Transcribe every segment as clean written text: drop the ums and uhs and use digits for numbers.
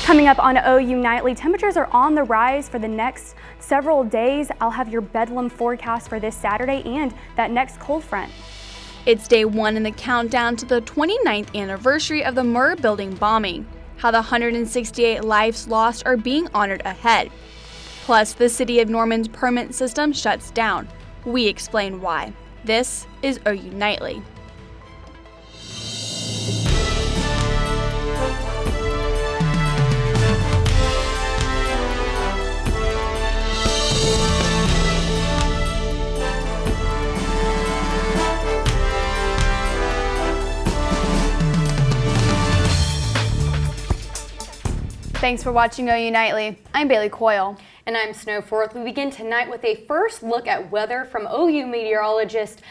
Coming up on OU Nightly, temperatures are on the rise for the next several days. I'll have your Bedlam forecast for this Saturday and that next cold front. It's day one in the countdown to the 29th anniversary of the Murrah Building bombing. How the 168 lives lost are being honored ahead. Plus, the city of Norman's permit system shuts down. We explain why. This is OU Nightly. Thanks for watching OU Nightly. I'm Bailey Coyle. And I'm Snow Forth. We begin tonight with a first look at weather from OU meteorologist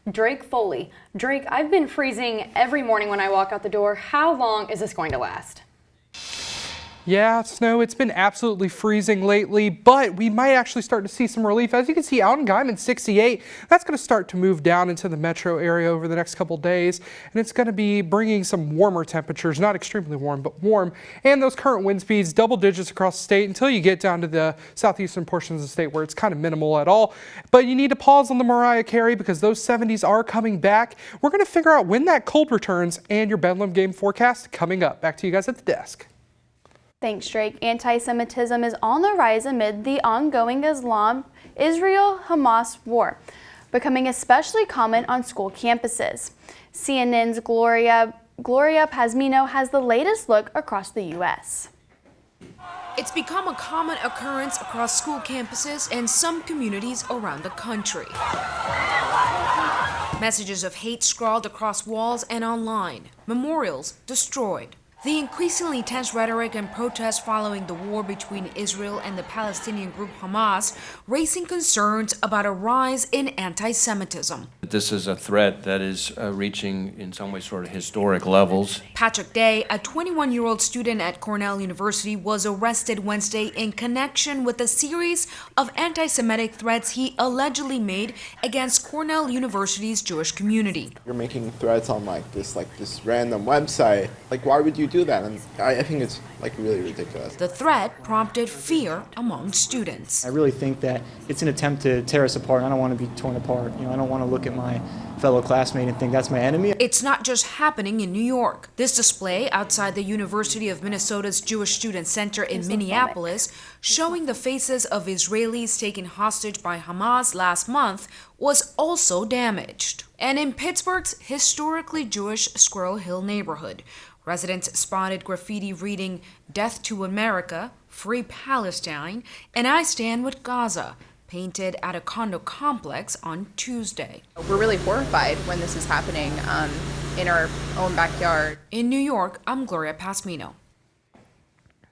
Drake Foley. Drake, I've been freezing every morning when I walk out the door. How long is this going to last? Yeah, Snow, it's been absolutely freezing lately, but we might actually start to see some relief. As you can see out in Guyman, 68, that's going to start to move down into the metro area over the next couple days, and it's going to be bringing some warmer temperatures, not extremely warm, but warm, and those current wind speeds, double digits across the state until you get down to the southeastern portions of the state where it's kind of minimal at all. But you need to pause on the Mariah Carey because those 70s are coming back. We're going to figure out when that cold returns and your Bedlam game forecast coming up. Back to you guys at the desk. Thanks, Drake. Anti-Semitism is on the rise amid the ongoing Israel-Hamas war, becoming especially common on school campuses. CNN's Gloria Pazmino has the latest look across the U.S. It's become a common occurrence across school campuses and some communities around the country. Messages of hate scrawled across walls and online, memorials destroyed. The increasingly tense rhetoric and protests following the war between Israel and the Palestinian group Hamas, raising concerns about a rise in anti-Semitism. This is a threat that is reaching, in some ways, sort of historic levels. Patrick Day, a 21-year-old student at Cornell University, was arrested Wednesday in connection with a series of anti-Semitic threats he allegedly made against Cornell University's Jewish community. You're making threats on this random website. Why would you do that? And I think it's really ridiculous. The threat prompted fear among students. I really think that it's an attempt to tear us apart. I don't want to be torn apart. I don't want to look at my fellow classmate and think that's my enemy. It's not just happening in New York. This display outside the University of Minnesota's Jewish Student Center in Minneapolis, showing the faces of Israelis taken hostage by Hamas last month, was also damaged. And in Pittsburgh's historically Jewish Squirrel Hill neighborhood, residents spotted graffiti reading "Death to America, Free Palestine, and I Stand with Gaza," painted at a condo complex on Tuesday. We're really horrified when this is happening in our own backyard. In New York, I'm Gloria Pasmino.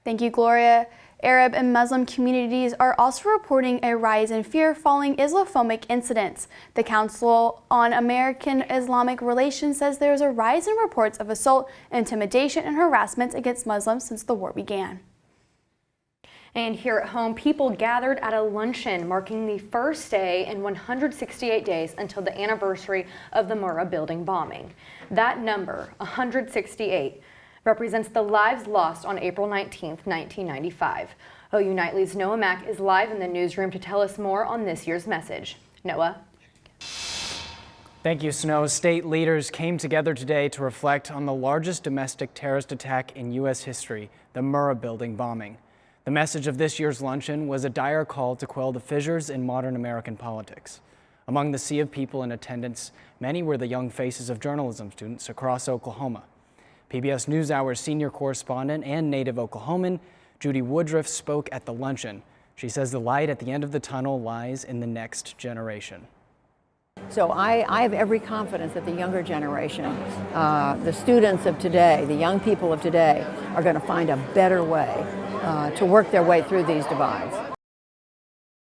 Thank you, Gloria. Arab and Muslim communities are also reporting a rise in fear following Islamophobic incidents. The Council on American Islamic Relations says there is a rise in reports of assault, intimidation, and harassment against Muslims since the war began. And here at home, people gathered at a luncheon marking the first day in 168 days until the anniversary of the Murrah Building bombing. That number, 168, represents the lives lost on April 19, 1995. OU Nightly's Noah Mack is live in the newsroom to tell us more on this year's message. Noah? Thank you, Snow. State leaders came together today to reflect on the largest domestic terrorist attack in U.S. history, the Murrah Building bombing. The message of this year's luncheon was a dire call to quell the fissures in modern American politics. Among the sea of people in attendance, many were the young faces of journalism students across Oklahoma. PBS NewsHour's senior correspondent and native Oklahoman, Judy Woodruff, spoke at the luncheon. She says the light at the end of the tunnel lies in the next generation. So I have every confidence that the younger generation, the students of today, the young people of today, are going to find a better way to work their way through these divides.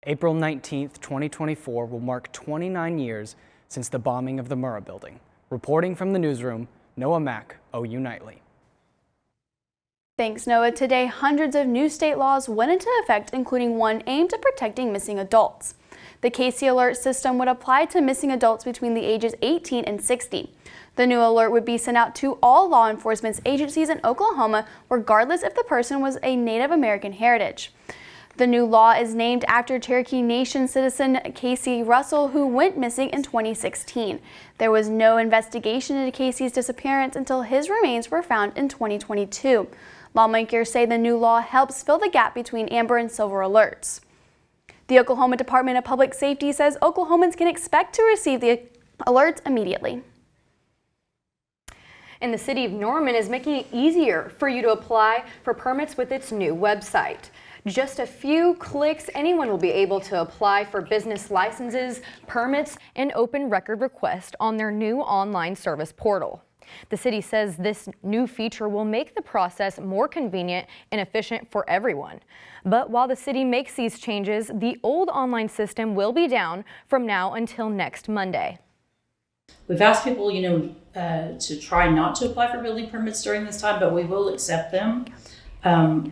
April 19th, 2024 will mark 29 years since the bombing of the Murrah Building. Reporting from the newsroom, Noah Mack, OU Nightly. Thanks, Noah. Today, hundreds of new state laws went into effect, including one aimed at protecting missing adults. The Casey Alert system would apply to missing adults between the ages 18 and 60. The new alert would be sent out to all law enforcement agencies in Oklahoma, regardless if the person was a Native American heritage. The new law is named after Cherokee Nation citizen Casey Russell, who went missing in 2016. There was no investigation into Casey's disappearance until his remains were found in 2022. Lawmakers say the new law helps fill the gap between amber and silver alerts. The Oklahoma Department of Public Safety says Oklahomans can expect to receive the alerts immediately. And the city of Norman is making it easier for you to apply for permits with its new website. Just a few clicks, anyone will be able to apply for business licenses, permits, and open record requests on their new online service portal. The city says this new feature will make the process more convenient and efficient for everyone. But while the city makes these changes, the old online system will be down from now until next Monday. We've asked people, to try not to apply for building permits during this time, but we will accept them.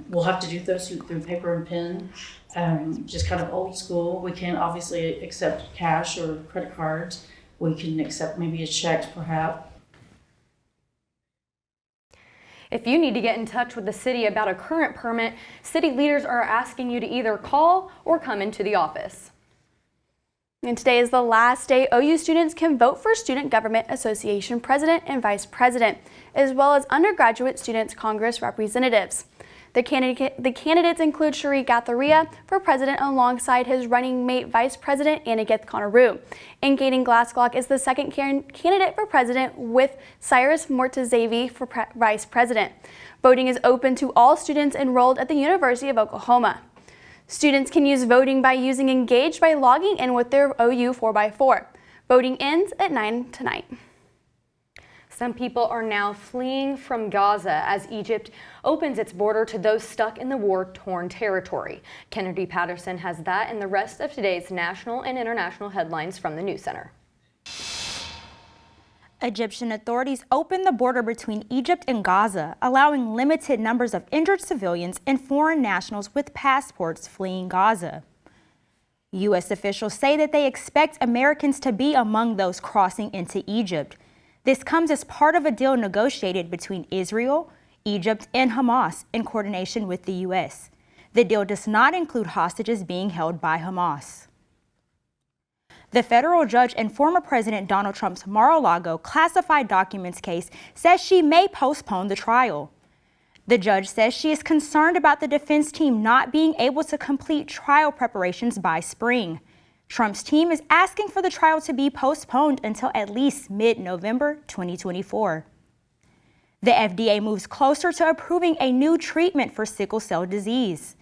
We'll have to do those through paper and pen, just kind of old school. We can obviously accept cash or credit cards. We can accept maybe a check perhaps. If you need to get in touch with the city about a current permit, city leaders are asking you to either call or come into the office. And today is the last day OU students can vote for Student Government Association President and Vice President, as well as undergraduate students Congress representatives. The candidates include Sharif Gatharia for president alongside his running mate Vice President Annegith Conaroo. And Gaten Glassglock is the second candidate for president with Cyrus Mortazavi for vice president. Voting is open to all students enrolled at the University of Oklahoma. Students can use voting by using Engage by logging in with their OU 4x4. Voting ends at 9 tonight. Some people are now fleeing from Gaza as Egypt opens its border to those stuck in the war-torn territory. Kennedy Patterson has that and the rest of today's national and international headlines from the News Center. Egyptian authorities opened the border between Egypt and Gaza, allowing limited numbers of injured civilians and foreign nationals with passports fleeing Gaza. U.S. officials say that they expect Americans to be among those crossing into Egypt. This comes as part of a deal negotiated between Israel, Egypt, and Hamas in coordination with the U.S. The deal does not include hostages being held by Hamas. The federal judge in former President Donald Trump's Mar-a-Lago classified documents case says she may postpone the trial. The judge says she is concerned about the defense team not being able to complete trial preparations by spring. Trump's team is asking for the trial to be postponed until at least mid-November 2024. The FDA moves closer to approving a new treatment for sickle cell disease.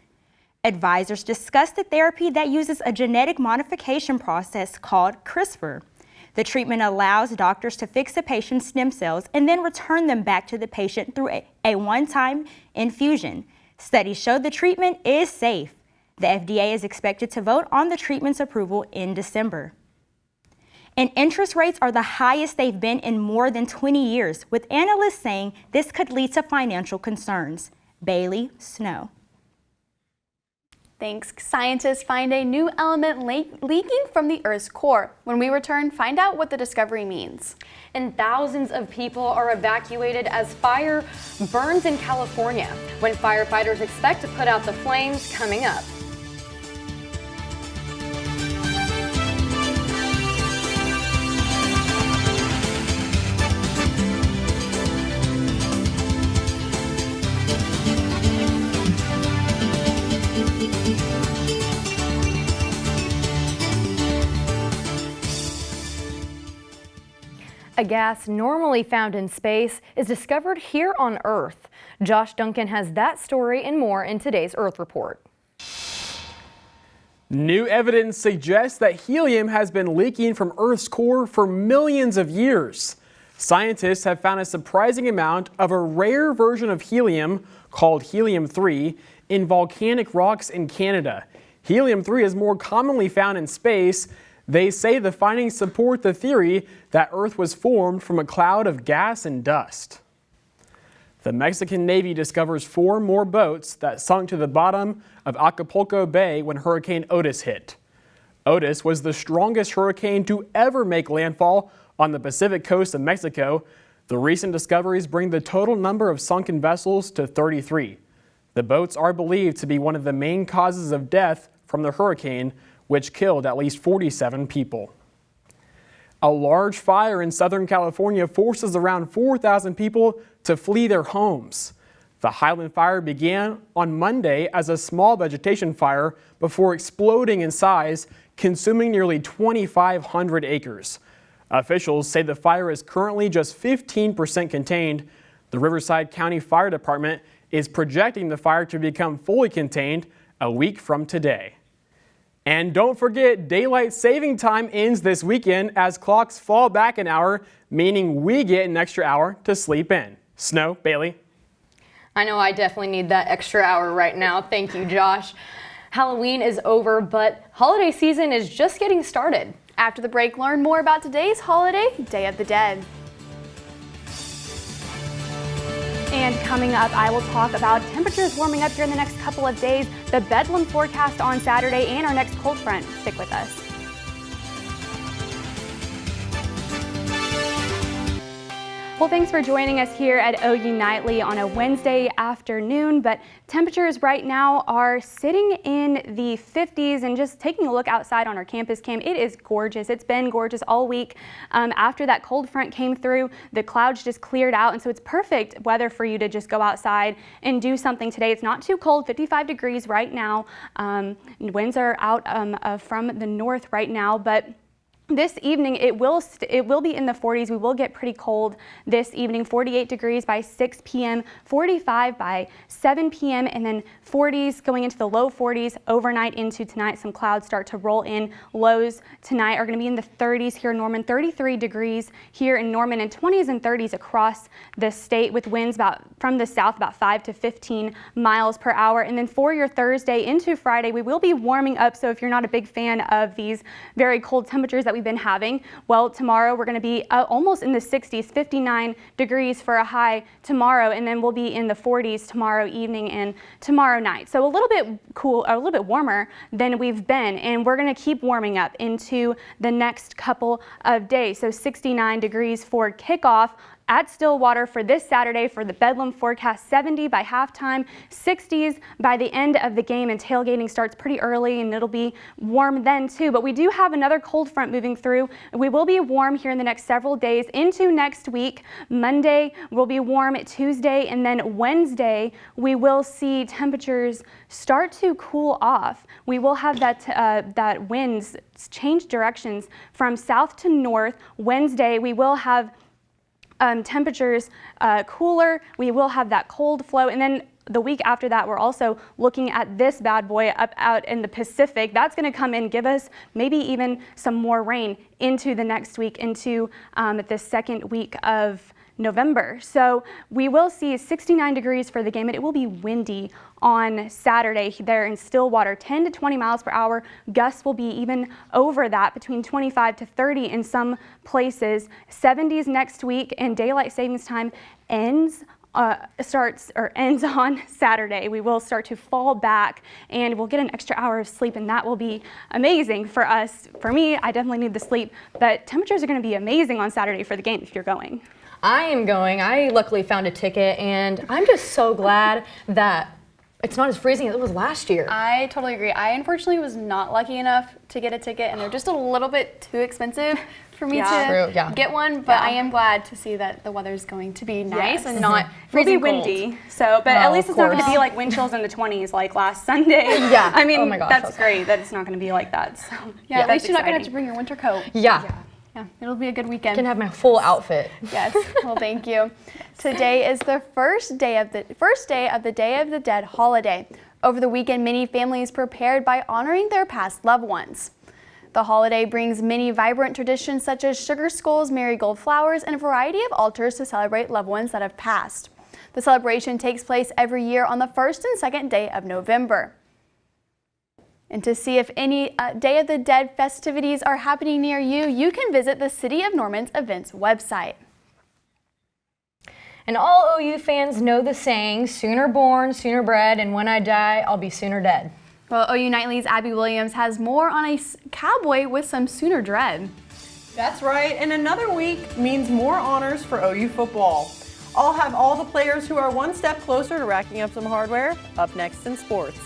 Advisors discussed the therapy that uses a genetic modification process called CRISPR. The treatment allows doctors to fix a patient's stem cells and then return them back to the patient through a one-time infusion. Studies show the treatment is safe. The FDA is expected to vote on the treatment's approval in December. And interest rates are the highest they've been in more than 20 years, with analysts saying this could lead to financial concerns. Bailey Snow. Thanks. Scientists find a new element leaking from the Earth's core. When we return, find out what the discovery means. And thousands of people are evacuated as fire burns in California. When firefighters expect to put out the flames, coming up. A gas normally found in space is discovered here on Earth. Josh Duncan has that story and more in today's Earth Report. New evidence suggests that helium has been leaking from Earth's core for millions of years. Scientists have found a surprising amount of a rare version of helium called helium-3 in volcanic rocks in Canada. Helium-3 is more commonly found in space. They say the findings support the theory that Earth was formed from a cloud of gas and dust. The Mexican Navy discovers 4 more boats that sunk to the bottom of Acapulco Bay when Hurricane Otis hit. Otis was the strongest hurricane to ever make landfall on the Pacific coast of Mexico. The recent discoveries bring the total number of sunken vessels to 33. The boats are believed to be one of the main causes of death from the hurricane, which killed at least 47 people. A large fire in Southern California forces around 4,000 people to flee their homes. The Highland Fire began on Monday as a small vegetation fire before exploding in size, consuming nearly 2,500 acres. Officials say the fire is currently just 15% contained. The Riverside County Fire Department is projecting the fire to become fully contained a week from today. And don't forget, daylight saving time ends this weekend as clocks fall back an hour, meaning we get an extra hour to sleep in. Snow, Bailey. I know I definitely need that extra hour right now. Thank you, Josh. Halloween is over, but holiday season is just getting started. After the break, learn more about today's holiday, Day of the Dead. And coming up, I will talk about temperatures warming up here in the next couple of days, the Bedlam forecast on Saturday, and our next cold front. Stick with us. Well, thanks for joining us here at OU Nightly on a Wednesday afternoon, but temperatures right now are sitting in the 50s, and just taking a look outside on our campus cam, it is gorgeous. It's been gorgeous all week. After that cold front came through, the clouds just cleared out, and so it's perfect weather for you to just go outside and do something today. It's not too cold, 55 degrees right now. Winds are out from the north right now, but this evening, it will be in the 40s. We will get pretty cold this evening. 48 degrees by 6 p.m., 45 by 7 p.m., and then 40s going into the low 40s overnight into tonight. Some clouds start to roll in. Lows tonight are going to be in the 30s here in Norman, 33 degrees here in Norman, and 20s and 30s across the state with winds from the south about 5 to 15 miles per hour. And then for your Thursday into Friday, we will be warming up. So if you're not a big fan of these very cold temperatures that we've been having, well, tomorrow we're going to be almost in the 60s, 59 degrees for a high tomorrow, and then we'll be in the 40s tomorrow evening and tomorrow night. So a little bit cool, a little bit warmer than we've been, and we're going to keep warming up into the next couple of days. So 69 degrees for kickoff at Stillwater for this Saturday for the Bedlam forecast, 70 by halftime, 60s by the end of the game, and tailgating starts pretty early and it'll be warm then too. But we do have another cold front moving through. We will be warm here in the next several days into next week. Monday will be warm, Tuesday, and then Wednesday we will see temperatures start to cool off. We will have that winds change directions from south to north. Wednesday we will have temperatures cooler. We will have that cold flow, and then the week after that, we're also looking at this bad boy up out in the Pacific. That's going to come in, give us maybe even some more rain into the next week, into the second week of November. So we will see 69 degrees for the game, and it will be windy on Saturday there in Stillwater, 10 to 20 miles per hour. Gusts will be even over that, between 25 to 30 in some places. 70s next week, and daylight savings time ends on Saturday. We will start to fall back, and we'll get an extra hour of sleep, and that will be amazing for us. For me, I definitely need the sleep, but temperatures are going to be amazing on Saturday for the game if you're going. I am going. I luckily found a ticket, and I'm just so glad that it's not as freezing as it was last year. I totally agree. I unfortunately was not lucky enough to get a ticket, and they're just a little bit too expensive for me to get one, but I am glad to see that the weather's going to be nice and not freezing windy. So, but at least it's not going to be like wind chills in the 20s like last Sunday. Yeah. I mean, oh my gosh, that's great that it's not going to be like that. So, yeah, at least you're not going to have to bring your winter coat. Yeah. Yeah, it'll be a good weekend. I can have my full outfit. Yes. Well, thank you. Today is the first day of the Day of the Dead holiday. Over the weekend, many families prepared by honoring their past loved ones. The holiday brings many vibrant traditions such as sugar skulls, marigold flowers, and a variety of altars to celebrate loved ones that have passed. The celebration takes place every year on the first and second day of November. And to see if any Day of the Dead festivities are happening near you, you can visit the City of Norman's events website. And all OU fans know the saying, sooner born, sooner bred, and when I die, I'll be sooner dead. Well, OU Nightly's Abby Williams has more on a Cowboy with some Sooner dread. That's right, and another week means more honors for OU football. I'll have all the players who are one step closer to racking up some hardware up next in sports.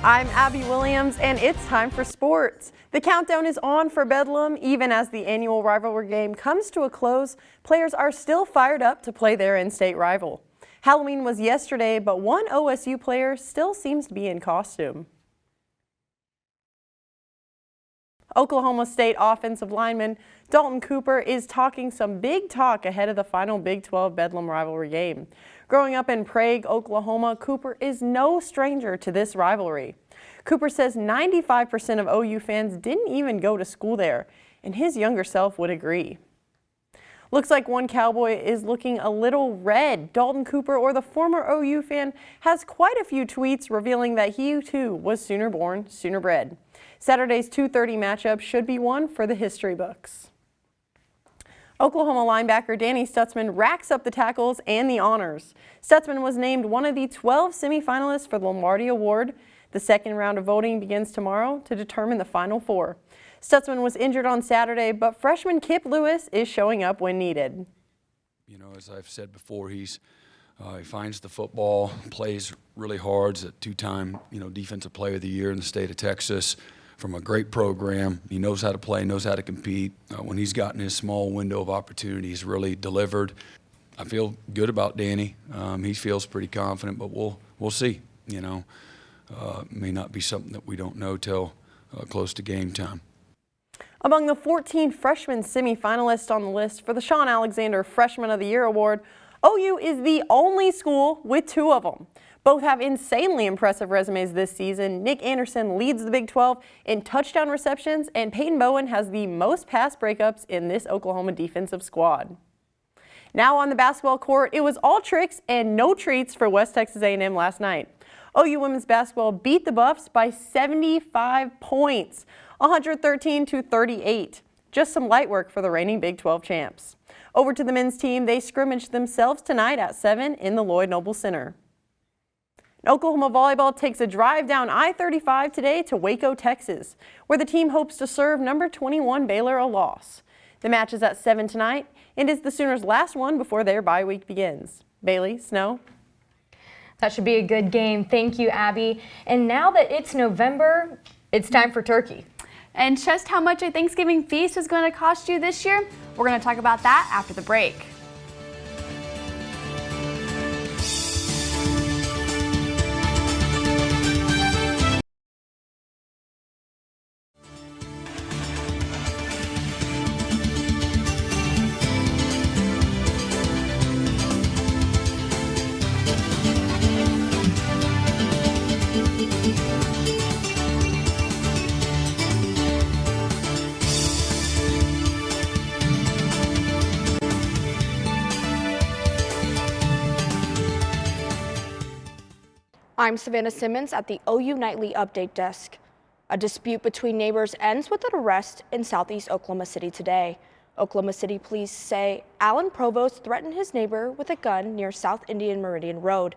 I'm Abby Williams, and it's time for sports. The countdown is on for Bedlam. Even as the annual rivalry game comes to a close, players are still fired up to play their in-state rival. Halloween was yesterday, but one OSU player still seems to be in costume. Oklahoma State offensive lineman Dalton Cooper is talking some big talk ahead of the final Big 12 Bedlam rivalry game. Growing up in Prague, Oklahoma, Cooper is no stranger to this rivalry. Cooper says 95% of OU fans didn't even go to school there, and his younger self would agree. Looks like one Cowboy is looking a little red. Dalton Cooper, or the former OU fan, has quite a few tweets revealing that he too was Sooner born, Sooner bred. Saturday's 2:30 matchup should be one for the history books. Oklahoma linebacker Danny Stutzman racks up the tackles and the honors. Stutzman was named one of the 12 semifinalists for the Lombardi Award. The second round of voting begins tomorrow to determine the final four. Stutzman was injured on Saturday, but freshman Kip Lewis is showing up when needed. You know, as I've said before, he finds the football, plays really hard. He's a two-time, defensive player of the year in the state of Texas. From a great program. He knows how to play, knows how to compete. When he's gotten his small window of opportunity, he's really delivered. I feel good about Danny. He feels pretty confident, but we'll see. May not be something that we don't know till close to game time. Among the 14 freshman semifinalists on the list for the Sean Alexander Freshman of the Year Award, OU is the only school with two of them. Both have insanely impressive resumes this season. Nick Anderson leads the Big 12 in touchdown receptions, and Peyton Bowen has the most pass breakups in this Oklahoma defensive squad. Now on the basketball court, it was all tricks and no treats for West Texas A&M last night. OU women's basketball beat the Buffs by 75 points, 113-38. Just some light work for the reigning Big 12 champs. Over to the men's team, they scrimmaged themselves tonight at 7 in the Lloyd Noble Center. Oklahoma volleyball takes a drive down I-35 today to Waco, Texas, where the team hopes to serve number 21 Baylor a loss. The match is at 7 tonight and is the Sooners' last one before their bye week begins. Bailey, Snow. That should be a good game. Thank you, Abby. And now that it's November, it's time for turkey. And just how much a Thanksgiving feast is going to cost you this year? We're going to talk about that after the break. I'm Savannah Simmons at the OU Nightly Update Desk. A dispute between neighbors ends with an arrest in southeast Oklahoma City today. Oklahoma City police say Alan Provost threatened his neighbor with a gun near South Indian Meridian Road.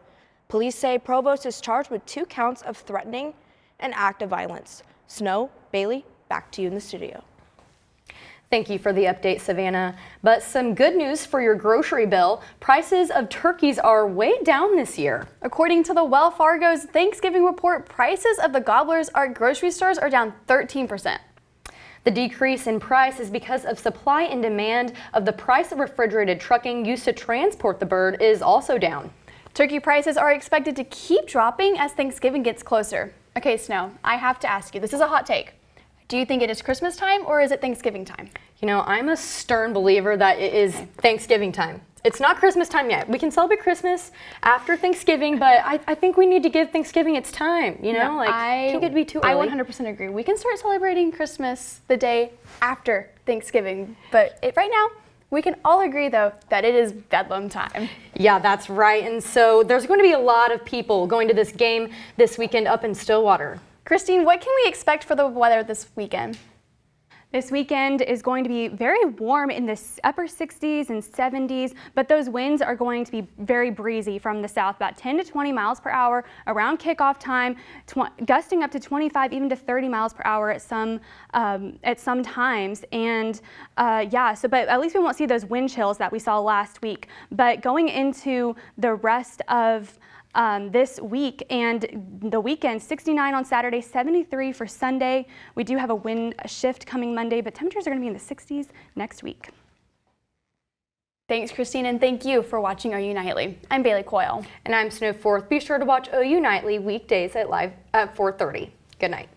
Police say Provost is charged with 2 counts of threatening an act of violence. Snow, Bailey, back to you in the studio. Thank you for the update, Savannah. But some good news for your grocery bill. Prices of turkeys are way down this year. According to the Wells Fargo's Thanksgiving report, prices of the gobblers at grocery stores are down 13%. The decrease in price is because of supply and demand of the price of refrigerated trucking used to transport the bird is also down. Turkey prices are expected to keep dropping as Thanksgiving gets closer. Okay, Snow, I have to ask you, this is a hot take. Do you think it is Christmas time or is it Thanksgiving time? You know, I'm a stern believer that it is Thanksgiving time. It's not Christmas time yet. We can celebrate Christmas after Thanksgiving, but I think we need to give Thanksgiving its time, you know? Can't it be too early? I 100% agree. We can start celebrating Christmas the day after Thanksgiving, but right now, we can all agree, though, that it is Bedlam time. Yeah, that's right. And so there's going to be a lot of people going to this game this weekend up in Stillwater. Christine, what can we expect for the weather this weekend? This weekend is going to be very warm in the upper 60s and 70s, but those winds are going to be very breezy from the south, about 10 to 20 miles per hour around kickoff time, gusting up to 25, even to 30 miles per hour at some times. And but at least we won't see those wind chills that we saw last week. But going into the rest of this week and the weekend, 69 on Saturday, 73 for Sunday. We do have a wind shift coming Monday, but temperatures are going to be in the 60s next week. Thanks, Christine, and thank you for watching OU Nightly. I'm Bailey Coyle. And I'm Snow Forth. Be sure to watch OU Nightly weekdays at 4:30. Good night.